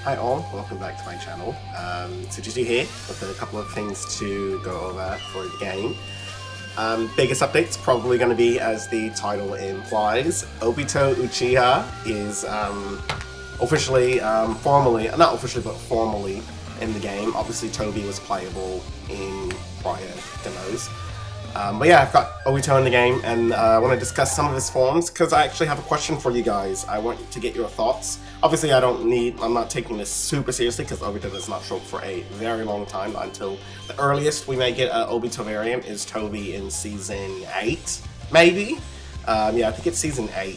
Hi all, welcome back to my channel. Itsuchi here with a couple of things to go over for the game. Biggest update's probably going to be, as the title implies, Obito Uchiha is officially, not officially, but formally in the game. Obviously Tobi was playable in prior demos. But yeah, I've got Obito in the game, and I want to discuss some of his forms, because I actually have a question for you guys. I want to get your thoughts. Obviously, I'm not taking this super seriously, because Obito does not show up for a very long time, until the earliest we may get an Obito variant is Tobi in Season 8, maybe? Yeah, I think it's Season 8,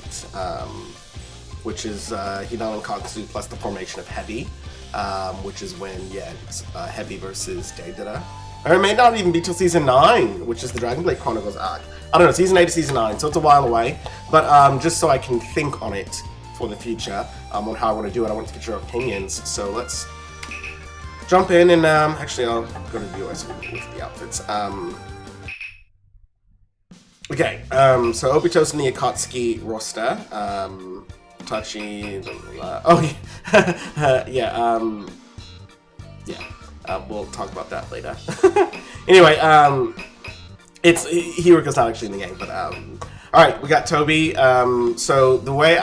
which is Hinata and Katsu plus the formation of Heavy, which is when, yeah, it's Heavy versus Deidara. Or it may not even be till Season 9, which is the Dragon Blade Chronicles arc. I don't know, Season 8 to Season 9, so it's a while away. But just so I can think on it for the future, on how I want to do it, I want to get your opinions. So let's jump in and, actually I'll go to the US with the outfits. Okay, so Obito's in the Akatsuki roster. Tachi, oh yeah, yeah. We'll talk about that later. Anyway, it's Hiruka's not actually in the game, but alright, we got Tobi. So the way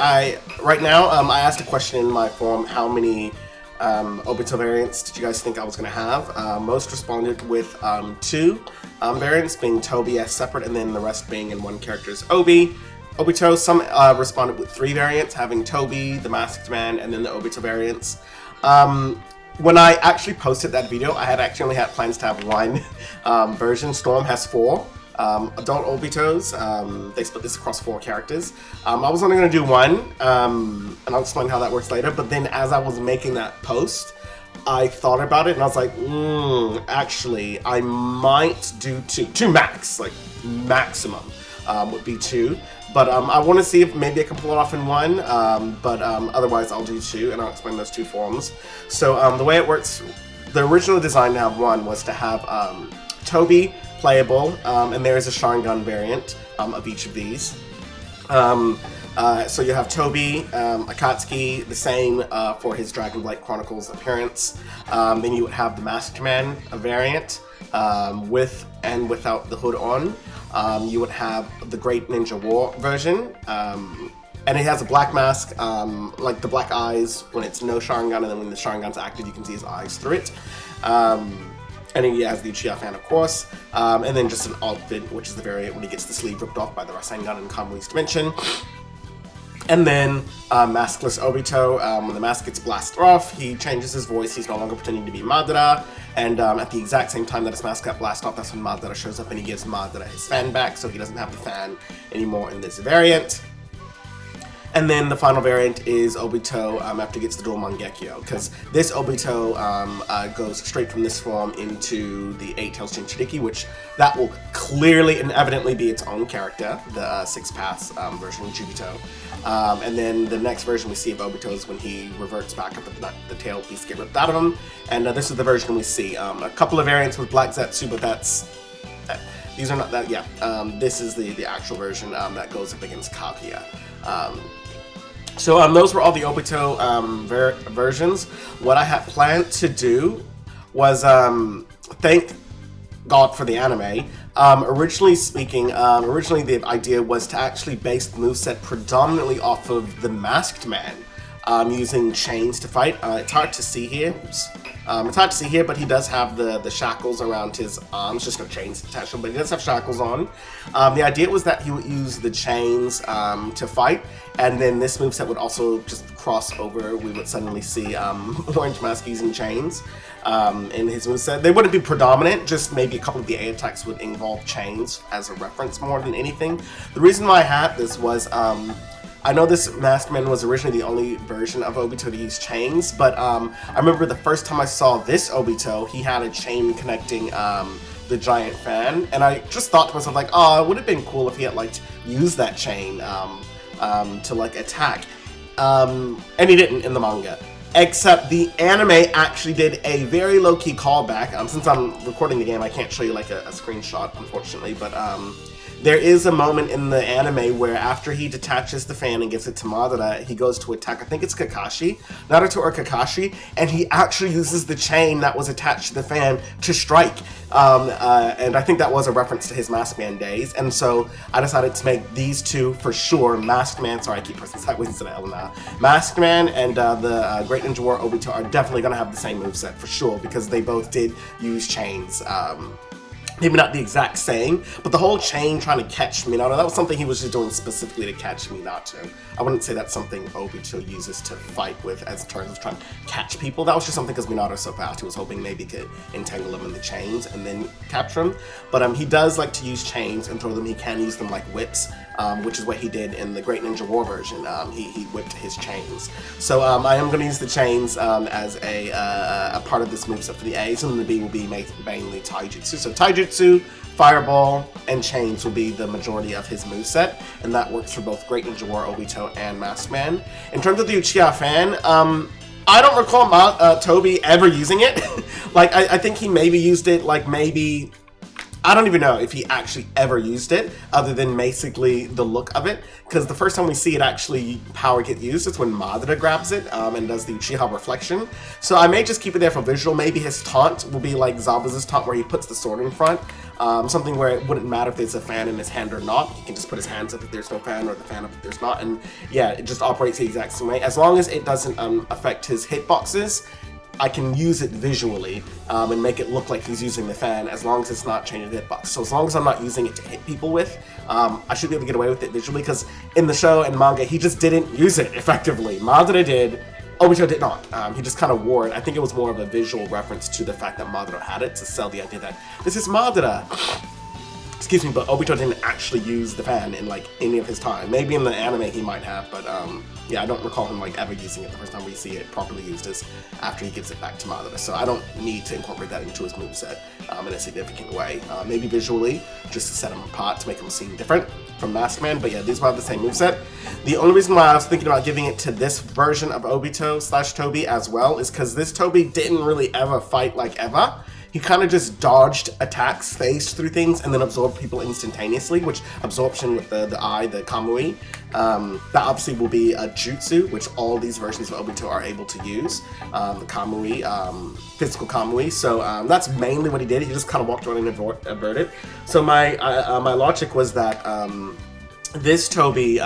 right now, I asked a question in my forum, how many Obito variants did you guys think I was going to have? Most responded with 2 variants, being Tobi as separate, and then the rest being in one character's Obito. Some responded with 3 variants, having Tobi, the Masked Man, and then the Obito variants. When I actually posted that video, I had actually only had plans to have 1 version. Storm has 4 adult Obitos. They split this across 4 characters. I was only going to do 1, and I'll explain how that works later. But then as I was making that post, I thought about it, and I was like, actually, I might do 2 max, like maximum would be 2. But I want to see if maybe I can pull it off in 1, but otherwise I'll do 2, and I'll explain those 2 forms. So the way it works, the original design to have 1 was to have Tobi playable, and there is a Sharingan variant of each of these. So you have Tobi, Akatsuki, the same for his Dragon Blade Chronicles appearance. Then you would have the Masked Man, a variant, with and without the hood on. You would have the Great Ninja War version, and it has a black mask, like the black eyes when it's no Sharingan, and then when the Sharingan's active, you can see his eyes through it. And then he has the Uchiha fan, of course, and then just an outfit, which is the variant when he gets the sleeve ripped off by the Rasengan in Kamui's Dimension. And then maskless Obito, when the mask gets blasted off, he changes his voice, he's no longer pretending to be Madara, and at the exact same time that his mask got blasted off, that's when Madara shows up and he gives Madara his fan back, so he doesn't have the fan anymore in this variant. And then the final variant is Obito after he gets the dual Mangekyo, because this Obito goes straight from this form into the 8 Tails Jinchuriki, which that will clearly and evidently be its own character, the 6 Paths version of Gekitou. And then the next version we see of Obito is when he reverts back up the tail piece get ripped out of him, and this is the version we see. A couple of variants with Black Zetsu, but these are not that, yeah. This is the actual version that goes up against Kaguya. So those were all the Obito versions. What I had planned to do was thank God for the anime. Originally the idea was to actually base the moveset predominantly off of the Masked Man, using chains to fight. It's hard to see here. Oops. It's hard to see here, but he does have the shackles around his arms, just no chains attached to him, but he does have shackles on. The idea was that he would use the chains to fight, and then this moveset would also just cross over. We would suddenly see Orange Mask using chains in his moveset. They wouldn't be predominant, just maybe a couple of the A attacks would involve chains as a reference more than anything. The reason why I had this was, I know this Masked Man was originally the only version of Obito to use chains, but I remember the first time I saw this Obito, he had a chain connecting the giant fan, and I just thought to myself, like, oh, it would have been cool if he had, like, used that chain to, like, attack. And he didn't in the manga. Except the anime actually did a very low-key callback. Since I'm recording the game, I can't show you, like, a screenshot, unfortunately, but there is a moment in the anime where after he detaches the fan and gives it to Madara, he goes to attack, I think it's Kakashi, Naruto or Kakashi, and he actually uses the chain that was attached to the fan to strike. And I think that was a reference to his Masked Man days. And so I decided to make these two for sure. Masked Man, sorry, I keep pressing sideways instead of L now. Masked Man and the Great Ninja War Obito are definitely going to have the same moveset for sure, because they both did use chains. Maybe not the exact same, but the whole chain trying to catch Minato, that was something he was just doing specifically to catch Minato. I wouldn't say that's something Obito uses to fight with as terms of trying to catch people. That was just something because Minato's so fast, he was hoping maybe he could entangle him in the chains and then capture him. But he does like to use chains and throw them. He can use them like whips, which is what he did in the Great Ninja War version. He whipped his chains. So I am going to use the chains as a part of this moveset for the A's, and the B will be mainly Taijutsu. So Taijutsu, Fireball, and Chains will be the majority of his moveset, and that works for both Great Ninja War, Obito, and Masked Man. In terms of the Uchiha fan, I don't recall Tobi ever using it. Like, I think he maybe used it, like, maybe... I don't even know if he actually ever used it, other than basically the look of it, because the first time we see it actually power get used is when Madara grabs it and does the Uchiha reflection. So I may just keep it there for visual. Maybe his taunt will be like Zabuza's taunt, where he puts the sword in front. Something where it wouldn't matter if there's a fan in his hand or not. He can just put his hands up if there's no fan, or the fan up if there's not. And yeah, it just operates the exact same way. As long as it doesn't affect his hitboxes, I can use it visually and make it look like he's using the fan, as long as it's not changing the hitbox. So as long as I'm not using it to hit people with, I should be able to get away with it visually, because in the show and manga, he just didn't use it effectively. Madara did, Obito did not. He just kind of wore it. I think it was more of a visual reference to the fact that Madara had it, to sell the idea that this is Madara. Excuse me, but Obito didn't actually use the fan in like any of his time. Maybe in the anime he might have, but yeah, I don't recall him like ever using it. The first time we see it properly used is after he gives it back to Madara. So I don't need to incorporate that into his moveset in a significant way. Maybe visually, just to set him apart, to make him seem different from Masked Man. But yeah, these will have the same moveset. The only reason why I was thinking about giving it to this version of Obito / Tobi as well is because this Tobi didn't really ever fight like Eva. He kind of just dodged attacks, phased through things, and then absorbed people instantaneously, which absorption with the eye, the Kamui, that obviously will be a jutsu, which all these versions of Obito are able to use, the Kamui, physical Kamui. So that's mainly what he did. He just kind of walked around and averted. So my logic was that this Tobi,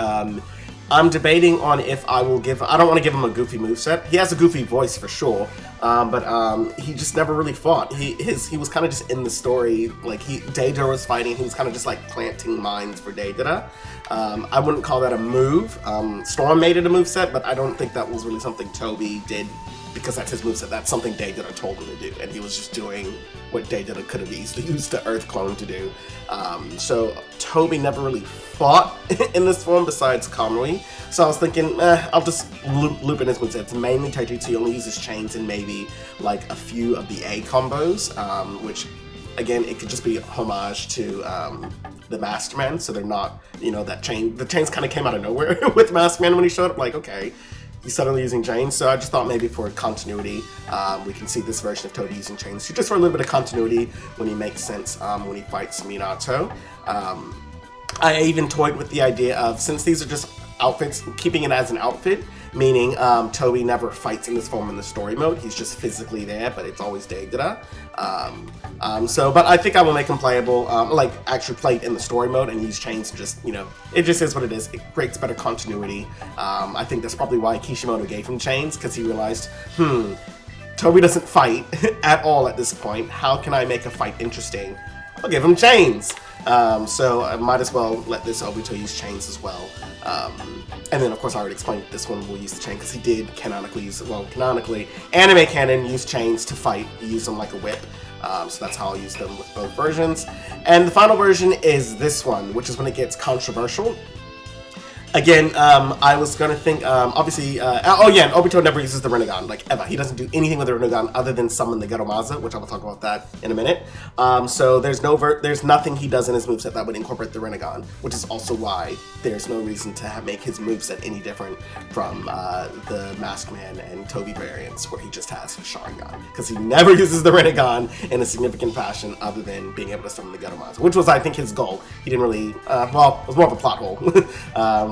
I'm debating on if I will give... I don't want to give him a goofy moveset. He has a goofy voice for sure, but he just never really fought. He was kind of just in the story. Like, Deidara was fighting. He was kind of just like planting mines for Deidara. I wouldn't call that a move. Storm made it a moveset, but I don't think that was really something Tobi did, because that's his moveset. That's something Deidara told him to do, and he was just doing what Deidara could have easily used the Earth clone to do. So Tobi never really fought in this form besides Kamui. So I was thinking, I'll just loop in his moveset. It's mainly Taijutsu. He only uses chains and maybe like a few of the A combos, which again, it could just be homage to the Masked Man. So they're not, you know, that chain. The chains kind of came out of nowhere with Masked Man when he showed up. Like, okay, he's suddenly using chains. So I just thought maybe for continuity, we can see this version of Tobi using chains. Just for a little bit of continuity when he makes sense when he fights Minato. I even toyed with the idea of, since these are just outfits, keeping it as an outfit, meaning Tobi never fights in this form in the story mode. He's just physically there, but it's always Deidara. But I think I will make him playable, like actually played in the story mode and use chains and just, you know, it just is what it is. It creates better continuity. I think that's probably why Kishimoto gave him chains, because he realized, Tobi doesn't fight at all at this point. How can I make a fight interesting? I'll give him chains. So I might as well let this Obito use chains as well. And then, of course, I already explained this one will use the chain, because he did canonically, anime canon, use chains to fight. He used them like a whip. So that's how I'll use them with both versions. And the final version is this one, which is when it gets controversial. Again, I was gonna think, obviously, oh yeah, and Obito never uses the Rinnegan, like, ever. He doesn't do anything with the Rinnegan other than summon the Geromaza, which I will talk about that in a minute. So there's nothing he does in his moveset that would incorporate the Rinnegan, which is also why there's no reason to make his moveset any different from the Masked Man and Tobi variants, where he just has Sharingan, because he never uses the Rinnegan in a significant fashion other than being able to summon the Geromaza, which was, I think, his goal. He didn't really, well, it was more of a plot hole.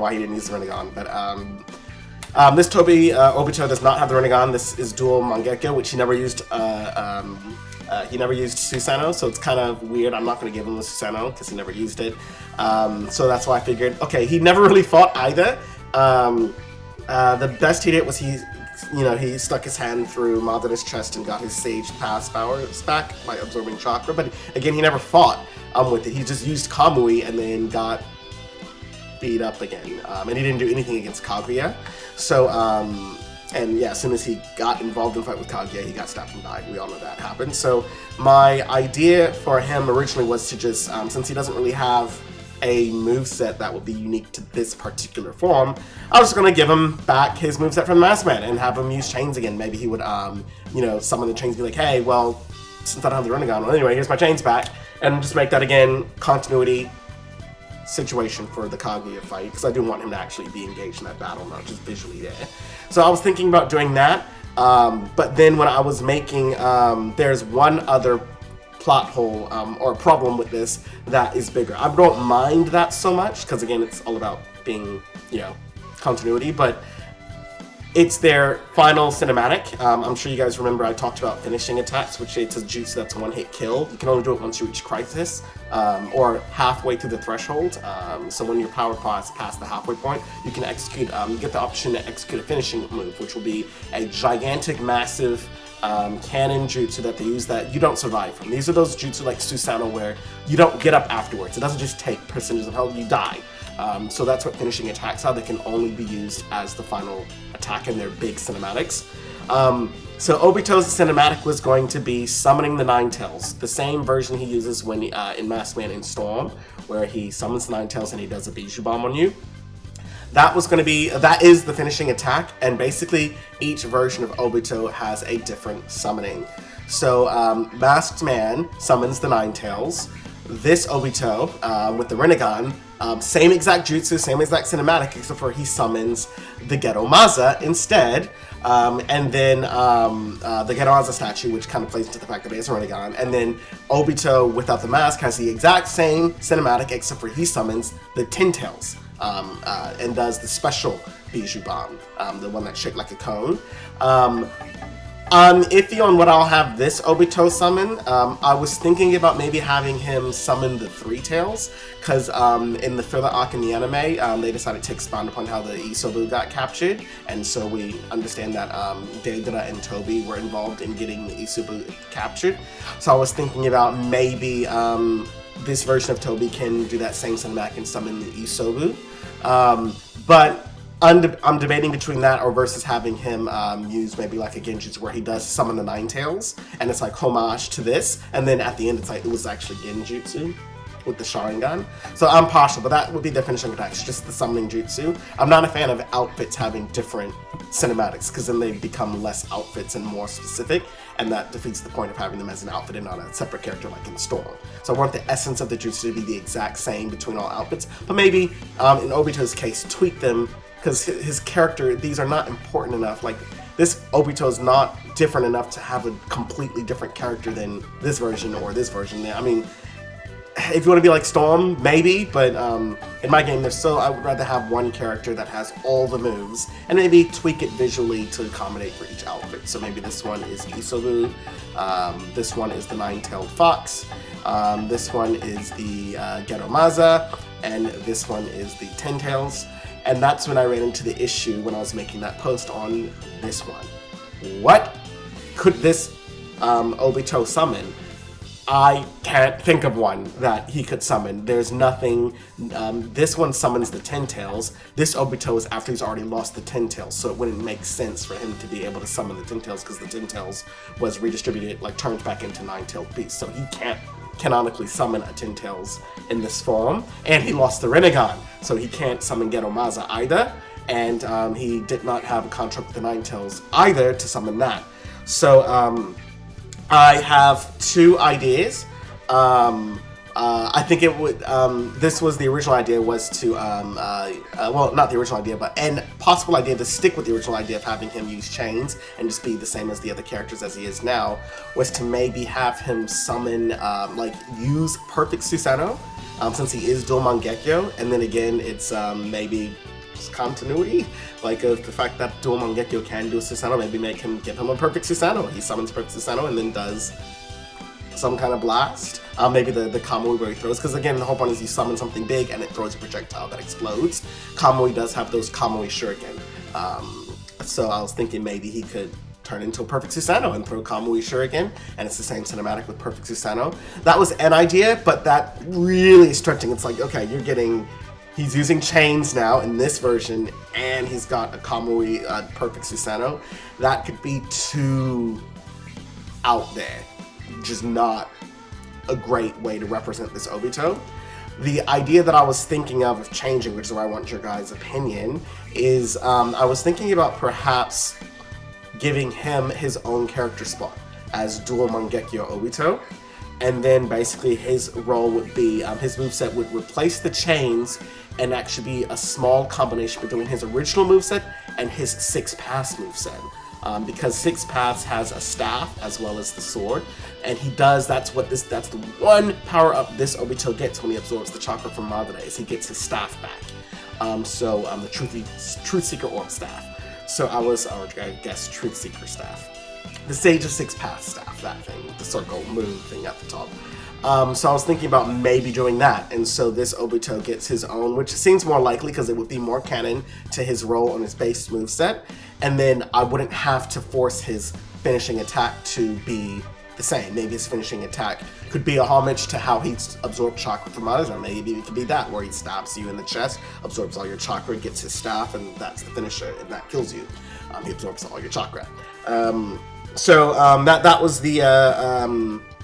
Why he didn't use the Rinnegan, but this Tobi Obito does not have the Rinnegan. This is dual Mangekyo, which he never used. He never used Susanoo, so it's kind of weird. I'm not going to give him the Susanoo because he never used it. So that's why I figured, okay, he never really fought either. The best he did was he stuck his hand through Madara's chest and got his Sage Pass powers back by absorbing chakra. But again, he never fought with it. He just used Kamui and then got beat up again, and he didn't do anything against Kaguya. So, and yeah, as soon as he got involved in a fight with Kaguya, he got stabbed and died. We all know that happened. So my idea for him originally was to just, since he doesn't really have a moveset that would be unique to this particular form, I was just going to give him back his moveset from the Masked Man and have him use chains again. Maybe he would, summon the chains, be like, hey, well, since I don't have the Rinnegan, well, anyway, here's my chains back, and just make that, again, continuity situation for the Kaguya fight, because I do want him to actually be engaged in that battle, not just visually there. So I was thinking about doing that, but then when I was making, there's one other plot hole or problem with this that is bigger. I don't mind that so much, because again, it's all about being, continuity, but it's their final cinematic. I'm sure you guys remember I talked about finishing attacks, which it's a jutsu that's a one-hit kill. You can only do it once you reach Crisis, or halfway through the threshold. So when your power past the halfway point, you can execute, you get the option to execute a finishing move, which will be a gigantic, massive cannon jutsu that they use that you don't survive from. These are those jutsu like Susanoo where you don't get up afterwards. It doesn't just take percentages of health, you die. So that's what finishing attacks are. They can only be used as the final attack in their big cinematics. So Obito's cinematic was going to be summoning the Nine Tails, the same version he uses when in Masked Man in Storm, where he summons the Nine Tails and he does a Bijou Bomb on you. That is the finishing attack, and basically each version of Obito has a different summoning. So Masked Man summons the Nine Tails. This Obito, with the Rinnegan, same exact jutsu, same exact cinematic, except for he summons the Geromaza instead, and then the Geromaza statue, which kind of plays into the fact that he has a Rinnegan, and then Obito, without the mask, has the exact same cinematic, except for he summons the Ten Tails, and does the special Bijou Bomb, the one that's shaped like a cone. I'm iffy on what I'll have this Obito summon. I was thinking about maybe having him summon the Three Tails, because in the filler arc in the anime, they decided to expound upon how the Isobu got captured, and so we understand that Deidara and Tobi were involved in getting the Isobu captured. So I was thinking about maybe this version of Tobi can do that same cinematic and summon the Isobu, but I'm debating between that or versus having him use maybe like a Genjutsu where he does summon the Nine Tails, and it's like homage to this, and then at the end it's like it was actually Genjutsu with the Sharingan. So I'm partial, but that would be the finishing attack. It's just the summoning jutsu. I'm not a fan of outfits having different cinematics, because then they become less outfits and more specific, and that defeats the point of having them as an outfit and not a separate character like in Storm. So I want the essence of the jutsu to be the exact same between all outfits, but maybe in Obito's case tweak them, because his character, these are not important enough. Like, this Obito is not different enough to have a completely different character than this version or this version. I mean, if you want to be like Storm, maybe, but in my game, I would rather have one character that has all the moves, and maybe tweak it visually to accommodate for each outfit. So maybe this one is Isobu, this one is the Nine-Tailed Fox, this one is the Geromaza, and this one is the Ten Tails. And that's when I ran into the issue when I was making that post on this one. What could this Obito summon? I can't think of one that he could summon. There's nothing. This one summons the Ten Tails. This Obito is after he's already lost the Ten Tails, so it wouldn't make sense for him to be able to summon the Ten Tails, because the Ten Tails was redistributed, like turned back into Nine-Tailed Beasts. So he can't canonically summon a Ten Tails in this form, and he lost the Rinnegan, so he can't summon Geromaza either, and he did not have a contract with the Nine Tails either to summon that. So I have two ideas. I think it would, this was the original idea, was to, well, not the original idea, but an possible idea to stick with the original idea of having him use chains and just be the same as the other characters as he is now, was to maybe have him summon, like, use Perfect Susanoo, since he is dual Mangekyo, and then again, it's, maybe continuity, like, of the fact that dual Mangekyo can do a Susanoo, maybe give him a Perfect Susanoo. He summons Perfect Susanoo and then does some kind of blast. Maybe the Kamui where he throws, because again, the whole point is you summon something big and it throws a projectile that explodes. Kamui does have those Kamui Shuriken. So I was thinking maybe he could turn into a Perfect Susanoo and throw Kamui Shuriken, and it's the same cinematic with Perfect Susanoo. That was an idea, but that really is stretching. It's like, okay, he's using chains now in this version, and he's got a Kamui Perfect Susanoo. That could be too out there. Just not a great way to represent this Obito. The idea that I was thinking of changing, which is where I want your guys' opinion, is I was thinking about perhaps giving him his own character spot as dual Mangekyo Obito, and then basically his role would be, his moveset would replace the chains and actually be a small combination between his original moveset and his Six Paths moveset. Because Six Paths has a staff as well as the sword, and that's the one power up this Obito gets when he absorbs the chakra from Madara, is he gets his staff back. The Truth Seeker Orb staff. So I guess Truth Seeker staff. The Sage of Six Paths staff, that thing, the circle moon thing at the top. So I was thinking about maybe doing that, and so this Obito gets his own, which seems more likely because it would be more canon to his role on his base moveset, and then I wouldn't have to force his finishing attack to be the same. Maybe his finishing attack could be a homage to how he absorbed chakra from others, or maybe it could be that, where he stabs you in the chest, absorbs all your chakra, gets his staff, and that's the finisher, and that kills you. He absorbs all your chakra.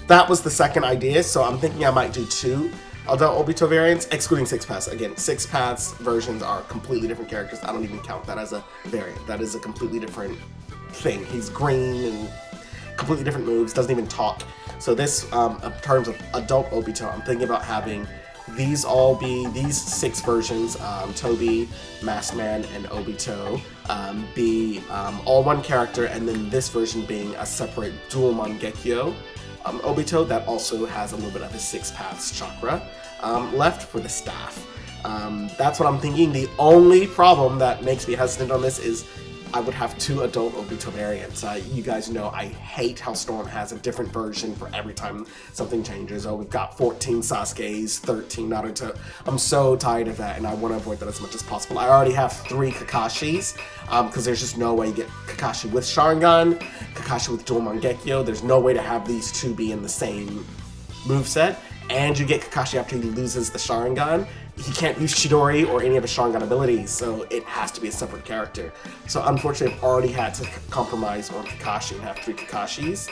That was the second idea, so I'm thinking I might do two adult Obito variants, excluding Six Paths. Again, Six Paths versions are completely different characters. I don't even count that as a variant. That is a completely different thing. He's green and completely different moves, doesn't even talk. So this, in terms of adult Obito, I'm thinking about having these six versions, Tobi, Masked Man, and Obito, be all one character, and then this version being a separate dual Mangekyo Obito that also has a little bit of his Six Paths chakra left for the staff. That's what I'm thinking. The only problem that makes me hesitant on this is I would have two adult Obito variants. You guys know I hate how Storm has a different version for every time something changes. Oh, we've got 14 Sasuke's, 13 Naruto. I'm so tired of that, and I want to avoid that as much as possible. I already have 3 Kakashis, because there's just no way you get Kakashi with Sharingan, Kakashi with dual Mangekyo. There's no way to have these two be in the same moveset, and you get Kakashi after he loses the Sharingan. He can't use Chidori or any of his Sharingan abilities, so it has to be a separate character. So unfortunately, I've already had to compromise on Kakashi and have 3 Kakashis.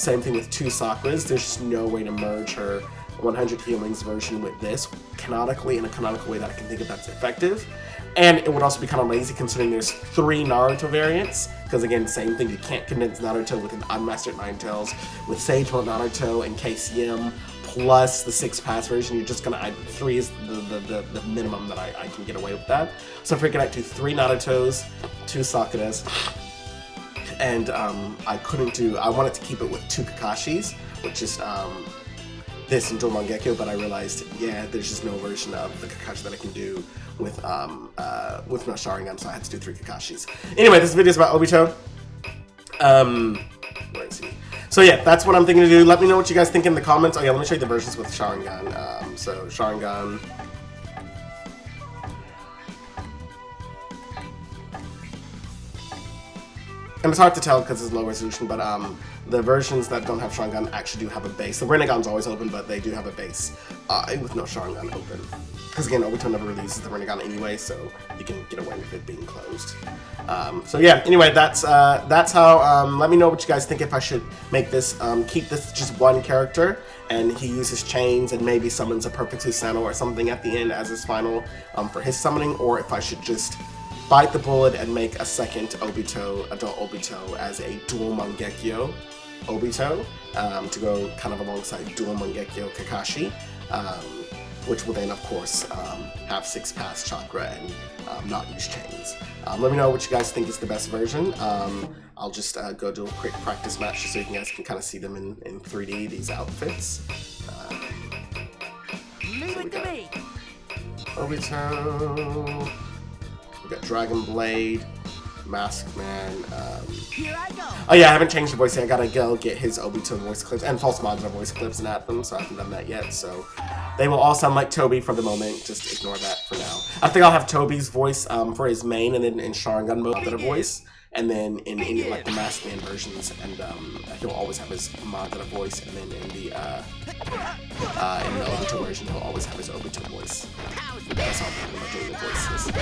Same thing with 2 Sakuras. There's just no way to merge her 100 Healings version with this canonically, in a canonical way that I can think of that's effective. And it would also be kind of lazy considering there's 3 Naruto variants, because again, same thing, you can't condense Naruto with an unmastered Nine Tails. With Sage Mode Naruto and KCM, plus the Six Paths version, you're just gonna, 3 is the minimum that I can get away with that. So I'm freaking out to 3 Narutos, 2 Sakuras, and I wanted to keep it with 2 Kakashis, which is this and dual Mangekyo, but I realized, yeah, there's just no version of the Kakashi that I can do with no Sharingan, so I had to do 3 Kakashis. Anyway, this video is about Obito. Where is he? So yeah, that's what I'm thinking to do. Let me know what you guys think in the comments. Oh yeah, let me show you the versions with Sharingan. So Sharingan. And it's hard to tell because it's low resolution, but the versions that don't have Sharingan actually do have a base. The Rinnegan's always open, but they do have a base with no Sharingan open. Because again, Obito never releases the Rinnegan anyway, so you can get away with it being closed. So yeah, anyway, that's how, let me know what you guys think if I should make this, keep this just one character, and he uses chains and maybe summons a Perpetu Sano or something at the end as his final for his summoning, or if I should just bite the bullet and make a second Obito, adult Obito, as a dual Mangekyo Obito, to go kind of alongside dual Mangekyo Kakashi, which will then, of course, have 6 pass chakra and not use chains. Let me know what you guys think is the best version. I'll just go do a quick practice match just so you guys can kind of see them in 3D, these outfits. Leave it to me. Obito. We got Dragon Blade, Masked Man. Here I go. Oh yeah, I haven't changed the voice yet. I gotta go get his Obito voice clips and False Madara voice clips and add them, so I haven't done that yet. So they will all sound like Tobi for the moment. Just ignore that for now. I think I'll have Tobi's voice for his main, and then in Sharingan mode, Madara voice, and then in like the Masked Man versions, and he'll always have his Madara voice, and then in the Obito version, he'll always have his Obito voice. That's all pretty much doing the voices.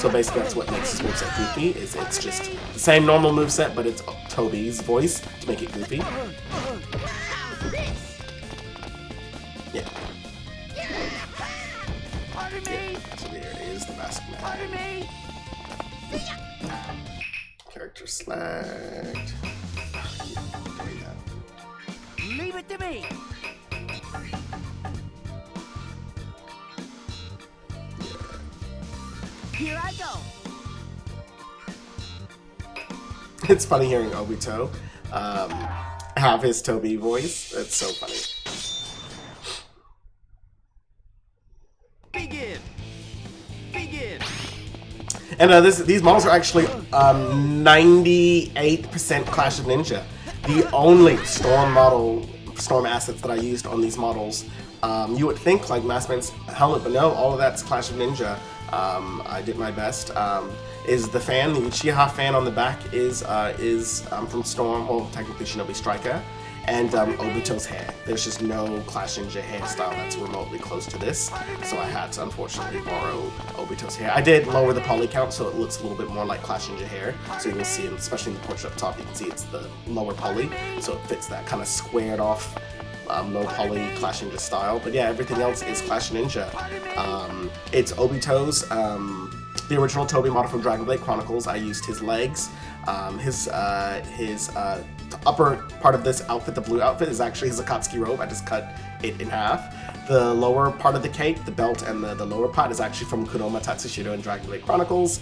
So basically that's what makes his moveset goofy, is it's just the same normal moveset, but it's Tobi's voice to make it goofy. Yeah. So there is the Masked Man. Character select. Leave it to me. Here I go. It's funny hearing Obito have his Tobi voice. It's so funny. Begin. Begin. And these models are actually 98% Clash of Ninja. The only Storm assets that I used on these models. You would think like Masked Man's helmet, but no, all of that's Clash of Ninja. I did my best. Is the fan, the Uchiha fan on the back is from Storm, well technically Shinobi Striker, and Obito's hair. There's just no Clash Ninja hairstyle that's remotely close to this, so I had to unfortunately borrow Obito's hair. I did lower the poly count so it looks a little bit more like Clash Ninja hair, so you will see, especially in the portrait up top, you can see it's the lower poly, so it fits that kind of squared off low poly Clash Ninja style. But yeah, everything else is Clash Ninja. It's Obito's, the original Tobi model from Dragon Blade Chronicles. I used his legs. His upper part of this outfit, the blue outfit, is actually his Akatsuki robe. I just cut it in half. The lower part of the cape, the belt, and the lower part is actually from Kuroma Tatsushido in Dragon Blade Chronicles.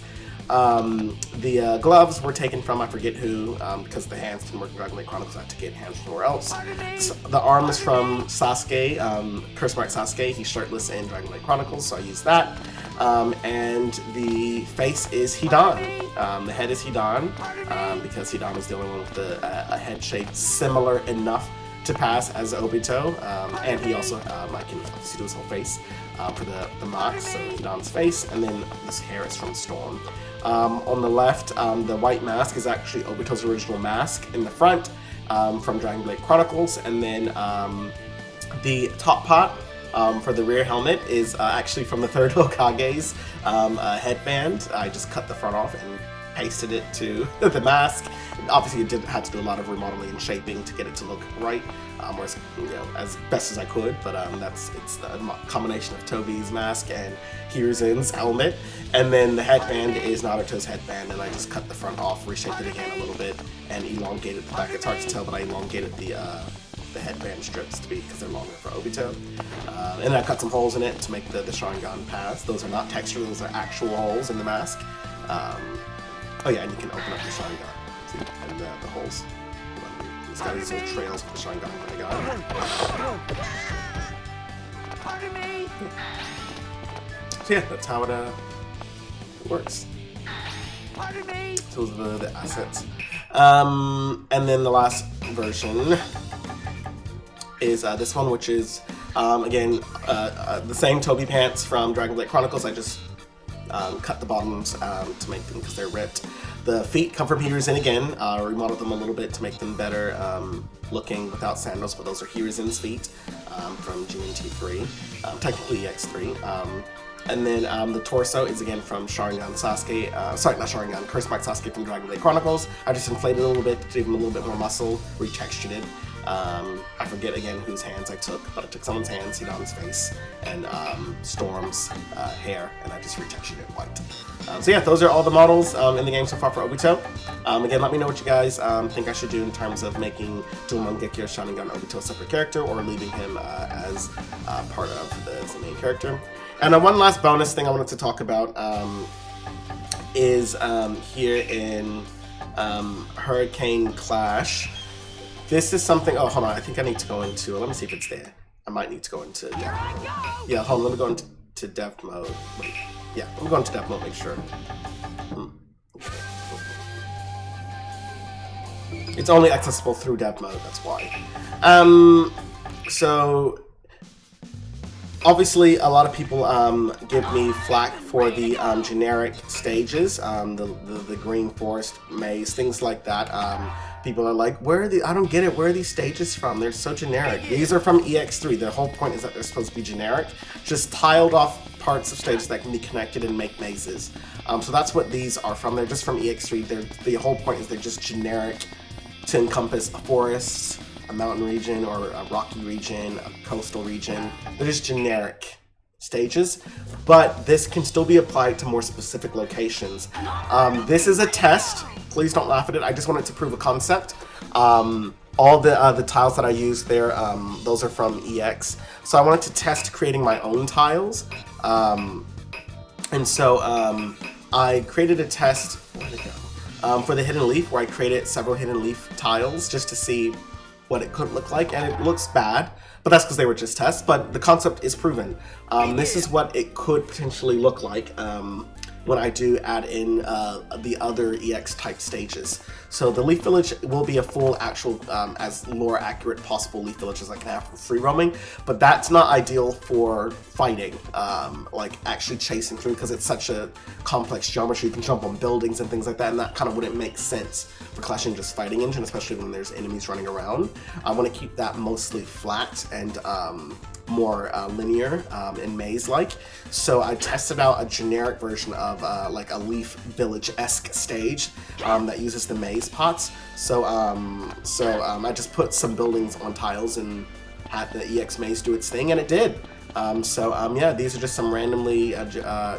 The gloves were taken from I forget who, because the hands didn't work in Dragon Blade Chronicles, I had to get hands from somewhere else. So the arm is from Sasuke, Curse Mark Sasuke. He's shirtless in Dragon Blade Chronicles, so I used that. And the face is Hidan. The head is Hidan, because Hidan is the only one with a head shape similar enough to pass as Obito, and he also, I can obviously do his whole face for the marks, so Hidan's face, and then this hair is from Storm. On the left, the white mask is actually Obito's original mask in the front from Dragon Blade Chronicles, and then the top part for the rear helmet is actually from the third Hokage's headband. I just cut the front off and pasted it to the mask. Obviously, had to do a lot of remodeling and shaping to get it to look right, as best as I could. But it's the combination of Tobi's mask and Hiruzen's helmet, and then the headband is Naruto's headband, and I just cut the front off, reshaped it again a little bit, and elongated the back. It's hard to tell, but I elongated the headband strips to be because they're longer for Obito, and I cut some holes in it to make the Sharingan paths. Those are not texture; those are actual holes in the mask. Oh yeah, and you can open up the Sharingan. See? And the holes. It's got these little trails for the Sharingan that I got. Pardon me. So yeah, that's how it works. Pardon me. So those are the assets. And then the last version is this one, which is, again, the same Tobi pants from Dragon Blade Chronicles. I just cut the bottoms to make them because they're ripped. The feet come from Hiruzen again. Remodeled them a little bit to make them better looking without sandals, but those are Hiruzen's feet from GNT3, technically EX3. And then the torso is again from Sharingan Sasuke, sorry, not Sharingan, Curse Mark Sasuke from Dragon Blade Chronicles. I just inflated it a little bit to give him a little bit more muscle, retextured it. I forget again whose hands I took, but I took someone's hands, Hidan's face, and Storm's hair, and I just retextured it white. So yeah, those are all the models in the game so far for Obito. Again, let me know what you guys think I should do in terms of making Dual Mangekyo Sharingan Obito a separate character, or leaving him as part of the main character. And one last bonus thing I wanted to talk about is here in Hurricane Clash. This is something. Oh, hold on. I think I need to go into. Let me see if it's there. I might need to go into dev mode. Yeah, hold on. Let me go into dev mode. Wait. Yeah, let me go into dev mode. Make sure. Okay. It's only accessible through dev mode. That's why. So. Obviously, a lot of people give me flack for the generic stages, the Green Forest maze, things like that. People are like, where are the? I don't get it. Where are these stages from? They're so generic. These are from EX3. The whole point is that they're supposed to be generic, just tiled off parts of stages that can be connected and make mazes. So that's what these are from. They're just from EX3. The whole point is they're just generic to encompass a forest, a mountain region, or a rocky region, a coastal region. They're just generic stages, but this can still be applied to more specific locations. This is a test. Please don't laugh at it. I just wanted to prove a concept. All the tiles that I used there, those are from EX. So I wanted to test creating my own tiles. And so I created a test, where'd it go? For the Hidden Leaf, where I created several Hidden Leaf tiles just to see what it could look like, and it looks bad, but that's because they were just tests, but the concept is proven. This is what it could potentially look like when I do add in the other EX type stages. So the Leaf Village will be a full actual, as lore accurate possible Leaf Village as I can have for free roaming, but that's not ideal for fighting, like actually chasing through, because it's such a complex geometry. You can jump on buildings and things like that, and that kind of wouldn't make sense for Clash Ninja's fighting engine, especially when there's enemies running around. I want to keep that mostly flat and more linear and maze-like. So I tested out a generic version of like a Leaf Village-esque stage that uses the maze pots. So I just put some buildings on tiles and had the EX maze do its thing, and it did. Yeah, these are just some randomly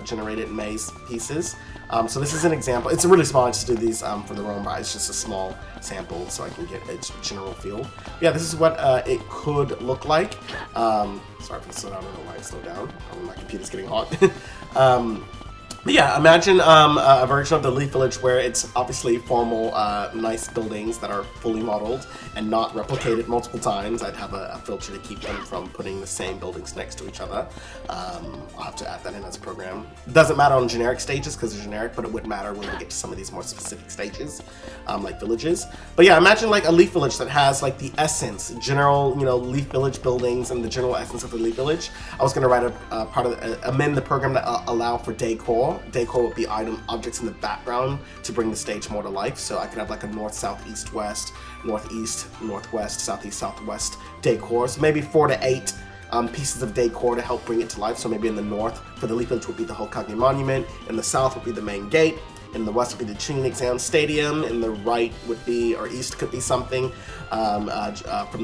generated maze pieces. So this is an example. It's really small. I just do these for the roam, but it's just a small sample so I can get a general feel. Yeah, this is what it could look like. Sorry if I slow down. I don't know why it slowed down. Probably my computer's getting hot. But yeah, imagine a version of the Leaf Village where it's obviously formal, nice buildings that are fully modeled and not replicated multiple times. I'd have a filter to keep them from putting the same buildings next to each other. I'll have to add that in as a program. It doesn't matter on generic stages because they're generic, but it would matter when we get to some of these more specific stages, like villages. But yeah, imagine like a Leaf Village that has like the essence, general, Leaf Village buildings and the general essence of the Leaf Village. I was going to write amend the program to allow for decor. Decor would be objects in the background to bring the stage more to life. So I could have like a north, south, east, west, northeast, northwest, southeast, southwest decor. So maybe 4 to 8 pieces of decor to help bring it to life. So maybe in the north for the Leaf Village would be the Hokage Monument. In the south would be the main gate. In the west would be the Chunin Exam Stadium. In the right would be, or east could be something. From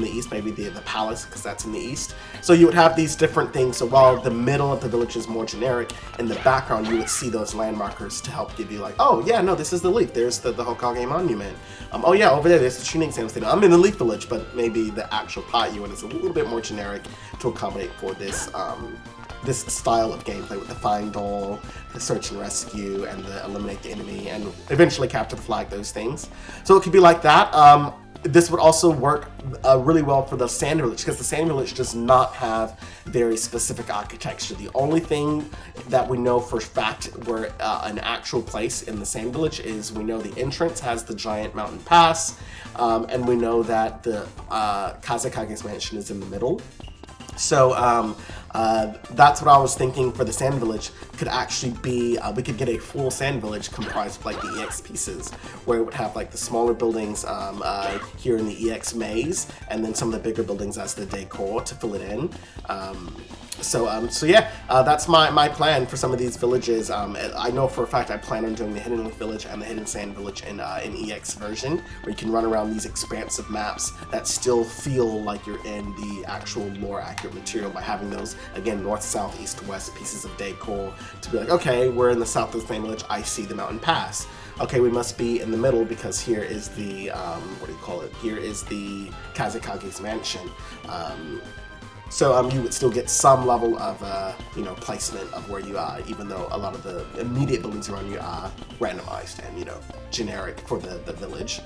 the east, maybe the palace, because that's in the east. So you would have these different things. So while the middle of the village is more generic, in the background you would see those landmarkers to help give you like, oh yeah, no, this is the Leaf. There's the Hokage Monument. Oh yeah, over there, there's the Chunin Exam Stadium. I'm in the Leaf Village, but maybe the actual plot unit is a little bit more generic to accommodate for this this style of gameplay with the find all, the search and rescue, and the eliminate the enemy, and eventually capture the flag, those things. So it could be like that. This would also work really well for the Sand Village, because the Sand Village does not have very specific architecture. The only thing that we know for a fact where an actual place in the Sand Village is, we know the entrance has the giant mountain pass, and we know that the Kazekage's mansion is in the middle. So That's what I was thinking for the Sand Village could actually be, we could get a full Sand Village comprised of like the EX pieces, where it would have like the smaller buildings here in the EX maze, and then some of the bigger buildings as the decor to fill it in. So yeah, that's my plan for some of these villages. I know for a fact I plan on doing the Hidden Lake Village and the Hidden Sand Village in EX version, where you can run around these expansive maps that still feel like you're in the actual lore accurate material by having those, again, north, south, east, west pieces of decor to be like, okay, we're in the south of the Sand Village, I see the mountain pass. Okay, we must be in the middle because here is the, what do you call it? Here is the Kazekage's mansion. So you would still get some level of, placement of where you are, even though a lot of the immediate buildings around you are randomized and, generic for the village.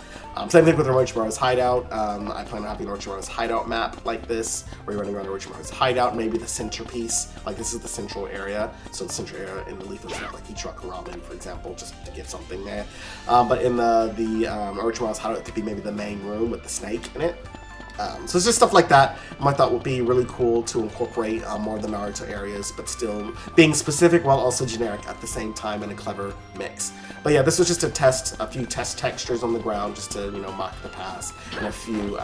Same thing with Orochimaru's hideout. I plan on having Orochimaru's hideout map like this, where you're running around Orochimaru's hideout, maybe the centerpiece, like this is the central area. So the central area in the Leaf is like Ichiraku Ramen, for example, just to get something there. But in the Orochimaru's hideout, it could be maybe the main room with the snake in it. So it's just stuff like that I thought would be really cool to incorporate more of the Naruto areas, but still being specific while also generic at the same time in a clever mix. But yeah, this was just a few test textures on the ground just to, mark the pass, and a few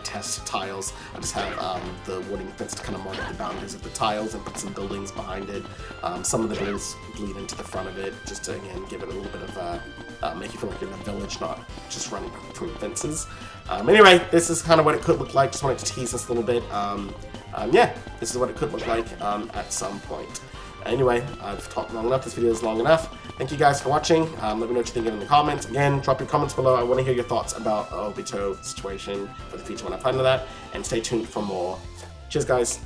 test tiles. I just have the wooden fence to kind of mark the boundaries of the tiles and put some buildings behind it. Some of the buildings bleed into the front of it just to, again, give it a little bit of make you feel like you're in a village, not just running between fences. Anyway, this is kind of what it could look like. Just wanted to tease this a little bit. Yeah, this is what it could look like at some point. Anyway, I've talked long enough. This video is long enough. Thank you guys for watching. Let me know what you think in the comments. Again, drop your comments below. I want to hear your thoughts about Obito situation for the future when I plan to that. And stay tuned for more. Cheers, guys.